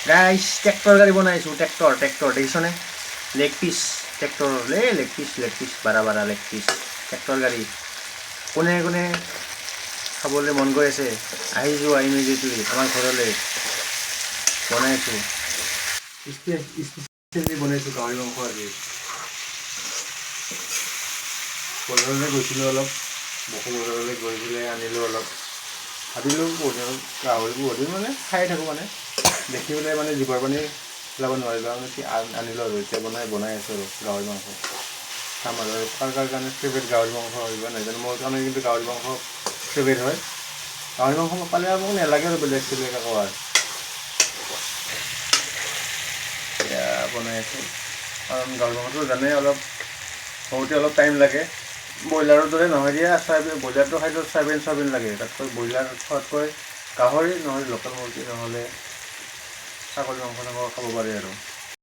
গাইছ ট্ৰেক্টৰ গাড়ী বনাইছোঁ, ট্ৰেক্টৰ দেখিছনে? লেগ পিচ ট্ৰেক্টৰৰ লেগ পিচ বাৰা লেগ পিচ ট্ৰেক্টৰ গাড়ী। কোনে কোনে খাবলৈ মন গৈ আছে আহি যোৱা ইমিডিয়েটলি আমাৰ ঘৰলৈ। বনাইছোঁ স্পেচিয়েলি বনাইছোঁ গাহৰি মাংস আজি। বজাৰলৈ গৈছিলোঁ অলপ, বজাৰলৈ গৈ পেলাই আনিলোঁ অলপ। ভাবিলোঁ গাহৰি বহুত মানে খাই থাকোঁ মানে দেখি পেলাই মানে জিভাৰ পানী পেলাব নোৱাৰিলোঁ আৰু কি আনিলোঁ আৰু এতিয়া বনাই আছোঁ আৰু গাহৰি মাংস খাম আৰু কাৰ কাৰণে ফেভৰেট গাহৰি মাংস আহিব নাজানো, মোৰ কাৰণে কিন্তু গাহৰি মাংস ফেভৰেট হয়। গাহৰি মাংস পালে আৰু মোক নালাগে আৰু বেলেগ আকৌ আৰু এতিয়া বনাই আছোঁ। কাৰণ গাহৰি মাংসটো জানেই অলপ সৰুতে অলপ টাইম লাগে, ব্ৰইলাৰৰ দৰে নহয় দিয়া। ব্ৰইলাৰটো খাইতো চয়াবিন লাগে, তাতকৈ ব্ৰইলাৰ খোৱাতকৈ গাহৰি নহ'লে লোকেল মুৰ্গী নহ'লে ছাগলী মাংস খাব পাৰি আৰু